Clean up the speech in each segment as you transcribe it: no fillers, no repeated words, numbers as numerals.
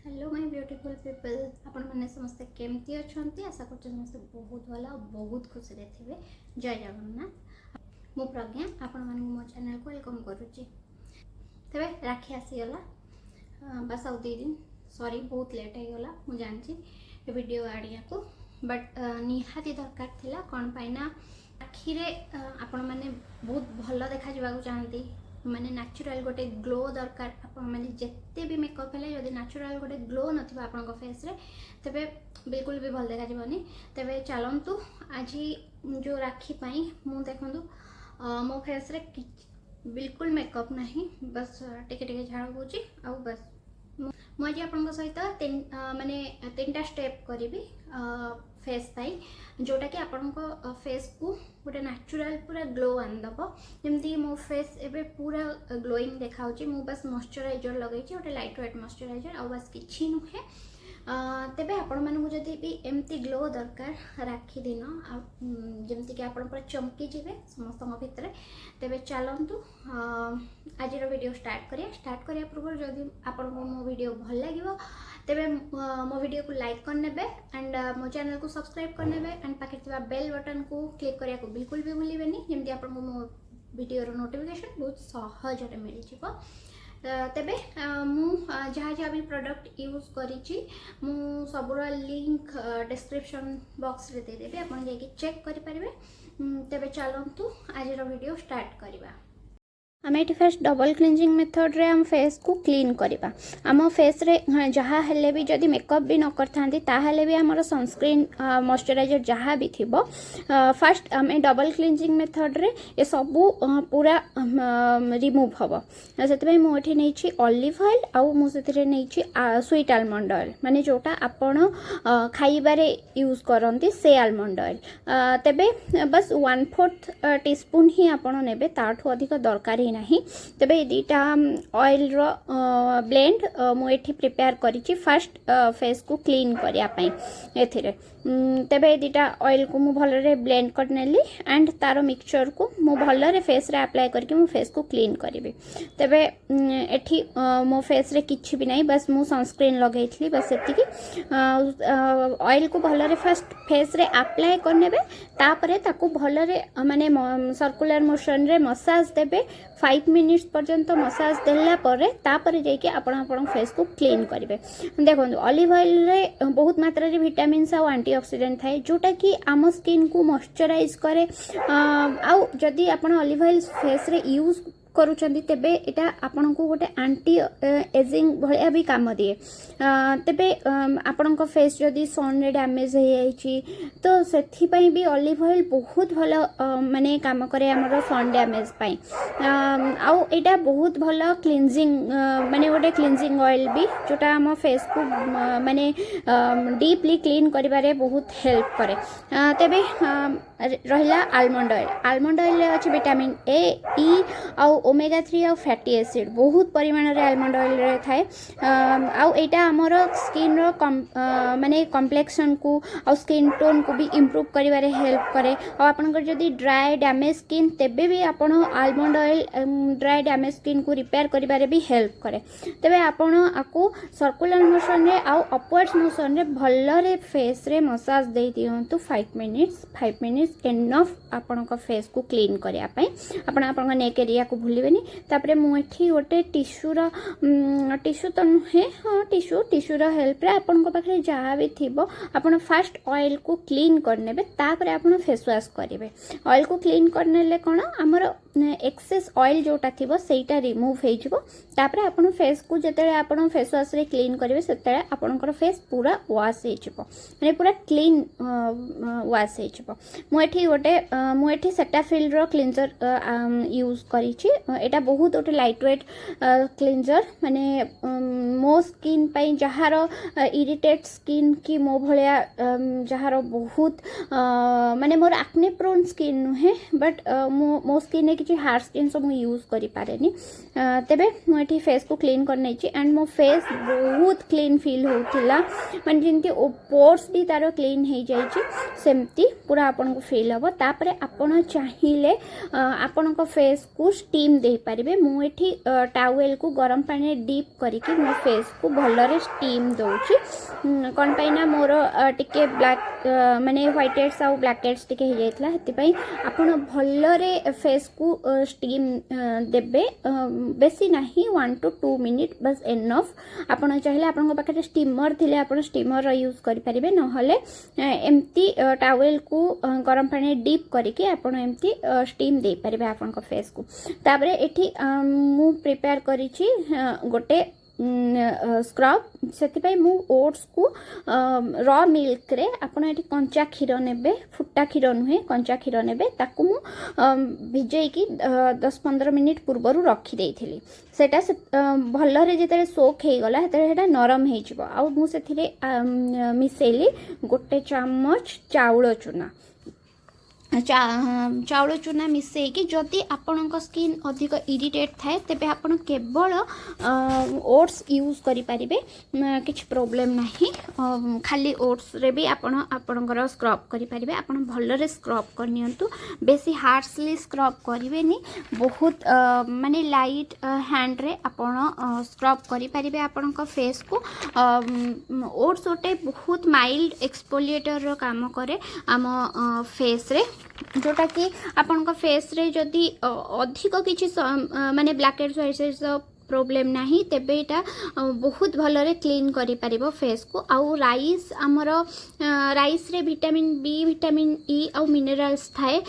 Hello my beautiful people आपण मैंने समस्ते केमती अच्छा आशा कर समस्ते बहुत भल बहुत खुशी थे। जय जगन्नाथ मु प्रज्ञा आपण मान मो चैनल को वेलकम करुच्ची। तेरे राखी आसीगला बस आउ 2 दिन सॉरी बहुत लेट हो गला मु जानची वीडियो आड़िया को बट निहाती दरकार थिला कौन पाइना राखी रे आपण माने बहुत भल देखा जावा चाहती माने नेचुरल गोटे ग्लो दरकार आपण माने जिते भी मेकअप है जदि नेचुरल गोटे ग्लो नथिबा आपन फेस रे तबे बिल्कुल भी भल देखा जीवनी। तबे चलंतु आज जो राखी पाई मु देखंतु मो फेस रे बिल्कुल मेकअप नहीं बस टिके टिके झाड़ होची आ बस मुझे आपन सहित माने 3टा स्टेप करी फेस पाई जोटा कि आपण फेस को गोटे नेचुरल पूरा ग्लो आनदब जमती मो फेस एबे पूरा ग्लोइंग देखा मु बस मॉइस्चराइजर लगे गोटे लाइट वेट मॉइस्चराइजर आ बस किछि नुहे। तेबे आपण मानू जदि भी एमती ग्लो दरकार राखी दिन जमती कि आपण पूरा चमकी जिवे समस्त भितर तेबे चलतु आज वीडियो स्टार्ट करिया पूर्व जदि आपण मो वीडियो भल लगे तेबे मो वीडियो को लाइक करने एंड मो चैनल को सब्सक्राइब करने एंड पाखे बेल बटन को क्लिक करिया को बिल्कुल भी भूलिबेनी जमती आपण मो वीडियो नोटिफिकेशन बहुत सहज मिल जिवो। तेबे मु जहाँ जहाँ भी प्रोडक्ट यूज करी मु सबुर लिंक डिस्क्रिप्शन बॉक्स रे दे देबे आपण जाके चेक करि परिबे। तेबे चलंतु आज वीडियो स्टार्ट करिबा। आमे eighty first double cleansing method रे हम फेस को क्लीन करिबा। आम फेस रे जहाँ हेले भी जदि मेकअप भी न करथांती ताहेले भी हमर सनस्क्रीन मॉइस्चराइजर जहाँ भी थिबो फर्स्ट आमे डबल क्लींजिंग मेथड रे ए सबु पूरा रिमूव हबो। सेतबे मु एठी नेछि ऑलिव ऑयल आ मु सेतिरे नेछि स्वीट आलमंड ऑयल माने जोटा आपण खाइबारे यूज करंती से आलमंड ऑयल तेबे बस 1/4 टीस्पून ही आपण नेबे ताठो अधिक दरकार नहीं। तेबे दीटा ऑयल रो ब्लेंड मुझे प्रिपेयर करी फर्स्ट फेस को क्लीन करने एथिरे तेबे दीटा ऑयल को मु भलरे ब्लेंड कर नेली एंड तारो मिक्सचर को मु भलरे फेस रे अप्लाई करके मु फेस को क्लीन करी। तेबे एठी मो फेस रे किछि भी नहीं बस मु सनस्क्रीन लगेइथली बस एतिकी ऑयल को भलरे फर्स्ट फेस रे अप्लाई करनेबे तापरे ताकू भलरे माने सर्कुलर मोशन रे मसाज देबे 5 मिनिट्स पर्यंत मसाज देला परे तापरे जाइके आपण फेस को क्लीन करेंगे। देखो ऑलिव ऑयल रे बहुत मात्रा रे विटामिन्स आ एंटीऑक्सीडेंट थाए जोटा कि आम स्किन को मॉइस्चराइज करे आउ जदि आपण ऑलिव ऑयल फेस रे यूज करूचंदी तेबे एटा आपन को गोटे एंटी एजिंग भलिया भी काम दिए। तेबे आपन को फेस जदि सन रे डैमेज हो जाइछि तो सेथि पई भी ऑलिव ऑयल बहुत भलो माने काम करे हमर सन डैमेज पई आउ एटा बहुत भलो क्लींजिंग माने गोटे क्लींजिंग ऑयल भी जोटा हम फेस को माने डीपली क्लीन करिबारे बहुत हेल्प करे। तेबे रहिला आलमंड ऑयल रे अछि विटामिन ए ई आउ ओमेगा 3 और फैटी एसिड बहुत परिमाण रे आलमंड ऑयल रे थाए आउ एटा हमर स्किन रो माने कॉम्प्लेक्शन को आउ स्किन टोन को भी इंप्रूव करिवारे हेल्प करे। आ आपनकर जदी ड्राई डैमेज स्किन तेबे भी आपण almond oil dry damage skin को रिपेयर करिवारे भी हेल्प करे। तबे आपण आकु सर्कुलर मोशन रे आउ अपवर्ड्स मोशन रे भल्ल रे फेस रे मसाज दे दियंतु 5 मिनिट्स एनफ आपनका फेस को क्लीन करिया पई आपण आपनका नेक एरिया को भूलिबेनी। तापरे मु एठी गोटे टिश्यू तो नुहे हाँ टिश्यू रो हेल्प रे आपनका पाखरे जहाँ भी थिबो आपण फर्स्ट ऑयल को क्लीन करनेबे तापरे आपण फेस वॉश करिवे। ऑयल को क्लीन करनेले कोन हमर एक्सेस ऑयल जोटा थिबो सेटा रिमूव हे जिवो तापरे आपण फेस को जते आपण फेस वॉश रे क्लीन करिवे सेते आपनकर फेस पूरा वॉश हे जिवो माने पूरा क्लीन वॉश हे जिवो। मु एठी सेटाफिल रो क्लींजर यूज करी एटा बहुत गोटे लाइट वेट क्लींजर माने मो स्किन पई जहार इरिटेट स्किन की मो भलिया जहार बहुत माने मोर एक्ने प्रोन स्किन नुहे बट मो स्किन किछि हार्ड स्किन सब मु यूज करि पारेनी। तेबे मु एठी फेस को क्लीन कर नै छी एंड मो फेस बहुत क्लीन फील होतिला माने जिंती पोर्स भी तारो क्लीन हे जाई छी सेमती पूरा आपन को फिल हम तापर आपण चाहिए आपण फेस को स्टीम दे पारे मुझे टावेल को गरम पानी डीप करके मो फेस को भलरे स्टीम दूची कौन पाइना मोर टिके ब्लैक माने व्हाइट हेड्स आउ ब्लैक हेड्स टिके हो जाइतला हेतिपई आपण भलरे फेस को स्टीम देबे बेसी नहीं 1 to 2 मिनिट बस एनफ आपण चाहिए आपण पाखे स्टीमर थिले आपण स्टीमर यूज करि परिबे नहले एमती टावेल को गरम पानी डीप करके आपण एमती स्टीम दे परिबे आपण को फेस को ताबरे एठी मु प्रिपेयर करिछि गोटे स्क्रब से मु ओट्स को रॉ मिल्क रे आपण एठी कंचा क्षीर नेबे फुट्टा क्षीर नुहे कंचा क्षीर नेबे ताकू मु भिजई की 10-15 मिनिट पूर्वरु रखी देइथिली सेटा भलरे जेतरे सोक हे गला हेतरे हेटा नरम हे जिवो आ मु सेथिरे मिसेली गोटे चम्मच चाउल चूना चाउल चूना मिसेकी जदि आपण स्किन अधिक इरिटेट थाए तेबे आपण केवल ओट्स यूज करि परिबे किछ प्रॉब्लम नहीं खाली ओट्स रे भी आपणकर स्क्रब करि परिबे आपण भलरे स्क्रब करनियंतु बेसी हार्शली स्क्रब करिवेनी बहुत माने लाइट हैंड रे आपण स्क्रब करि परिबे आपणक फेस को ओट्स ओटे बहुत माइल्ड एक्सफोलिएटर रो काम करे आम फेस रे जोटा कि आपण फेस रे जदि अधिक किसी माने black heads white heads problem नहीं तेबे एटा बहुत भलरे क्लीन करि परिबो फेस को आउ राइस हमर राइस रे विटामिन बी विटामिन ई आउ मिनरल्स थाए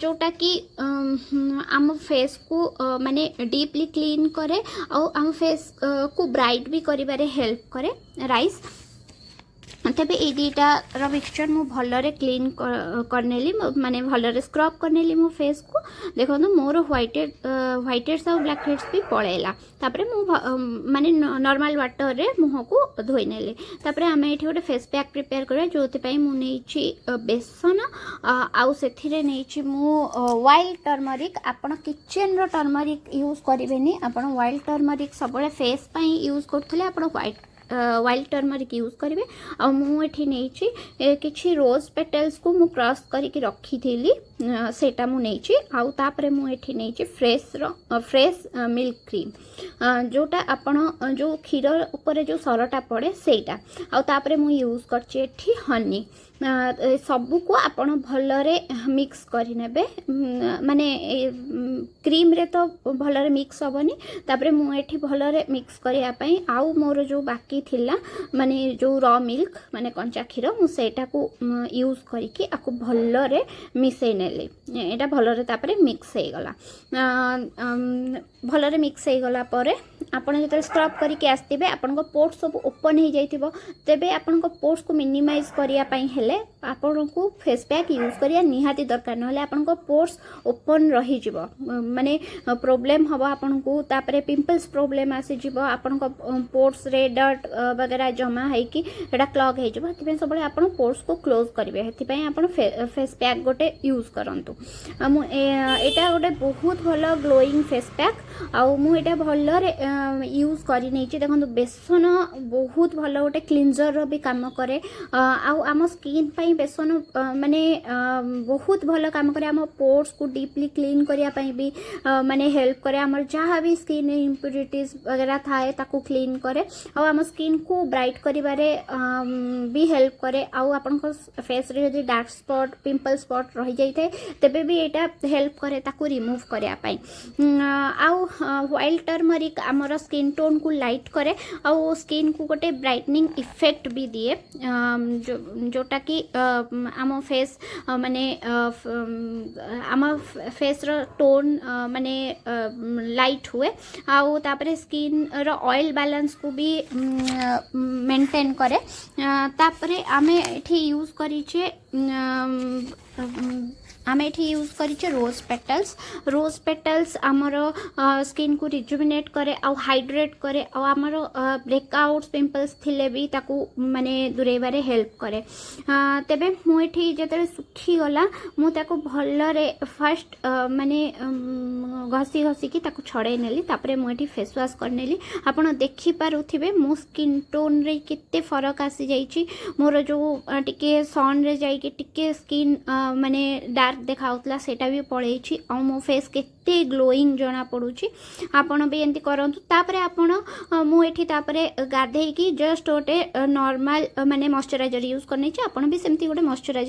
जोटा कि आम फेस को माने डीपली क्लीन करे आउ आम फेस को ब्राइट भी करिबारे हेल्प करे राइस तेबे ए दुईटा मिक्सचर मु भलरे क्लीन करनेली माने भलरे स्क्रब करनेली मो फेस को देखो मोर व्हाइट हेड्स और ब्लैक हेड्स भी पळेला तापरे मु माने नॉर्मल वाटर रे मुह को धोई नेली तापरे आमे एठी गोटे फेस पैक प्रिपेयर करबा जोति पई मु नेछि बेसन आउ सेथिरे नेछि मु वाइल्ड टर्मरिक आपण किचन रो टर्मरिक यूज करिवेनी आपण वाइल्ड टर्मरिक सबले फेस पई यूज करथले आपण वाइल्ड टर्मरिक यूज करेंगे आ मुझे नहीं कि रोज पेटल्स को मु क्रश करके रखी थी सेटा मु नहीं आउ तापरे मुझे नहीं फ्रेश मिल्क क्रीम जोटा आपण जो क्षीर ऊपर जो सरटा पड़े सेटा आउ तापरे मु यूज करछि हनी सबू को आपण भलरे मिक्स करनेबे माने क्रीम रे तो भलरे मिक्स हेनी तापरे मु एठी भलरे मिक्स करिया पई आउ मोर जो बाकी थिला माने जो रॉ मिल्क माने कंचा क्षीर मु सेटा को यूज करके आकु भलरे मिसै नेली एटा भलरे तापरे मिक्स हे गला भलरे मिक्स हे गला परे आपण जते स्क्रब करके आस्तिबे आपण को पोर्स सब ओपन हे जाइतिबो तेबे आपण को पोर्स को मिनिमाइज करिया पई हेले आपण को फेस पैक यूज करिया निहाती दरकार नहले आपण को पोर्स ओपन रही जिवो माने प्रॉब्लम हबो आपण को तापरे पिंपल्स प्रॉब्लम आसी जिवो आपण को पोर्स रे डट वगैरह जमा है कि एटा क्लॉग हे जिवो तिबे सबले आपण पोर्स को क्लोज करिवे हेति पई आपण फेस पैक गोटे यूज करंतु एटा गोटे बहुत भलो ग्लोइंग फेस पैक आउ मु एटा भलरे यूज करी नै छी देखंतु बेसन बहुत भलो गोटे क्लींजर रो भी काम करे आउ आम स्किन पई बेसन माने बहुत भलो काम करे आम पोर्स को डीपली क्लीन करिया पई भी माने हेल्प करे हमर जहाँ भी स्किन इम्प्योरिटीज वगैरह थाए ताकू क्लीन करे आउ आम स्किन को ब्राइट करिबारे भी हेल्प करे आउ आपन को फेस रे जदि डार्क स्पॉट पिंपल स्पॉट रही जाई थे तबे भी एटा हेल्प करे ताकू रिमूव करिया पई आउ वाइल्ड टर्मरिक हमर स्किन टोन को लाइट करे आउ स्किन को गोटे ब्राइटनिंग इफेक्ट भी दिए जोटा कि आम फेस माने आम फेस रो टोन माने लाइट हुए आउ तापरे स्किन रो ऑयल बैलेंस को भी मेंटेन करे तापरे आमे एठी यूज करी छे आम ये यूज कर रोज पेटल्स आमर स्किन को रिजुविनेट करे आउ हाइड्रेट करे आमर ब्रेकआउट्स पिंपल्स थिले भी ताकू माने दूरेबारे हेल्प करे। तेबे मुझे जो सुखी गला मुझे भलरे फास्ट माने घसी घसिकी छड़े नेली तापरे मुझे फेस वाश करनेली। आपण देखि पारुथिबे मो स्किन टोन रे केते फरक आसी जाइछि। मोर जो टिके सन रे जाइके टिके स्किन माने डार्क देखाउतला सेटा भी पळेछि आ मो फेस केते ग्लोइंग जना पड़ुछि। आपण भी एंती करंतु। तापरे आपण मु एठी तापरे गाधेकी जस्ट गोटे नॉर्मल माने मॉइस्चराइजर यूज करने आपण भी सेमती गोटे मॉइस्चराइजर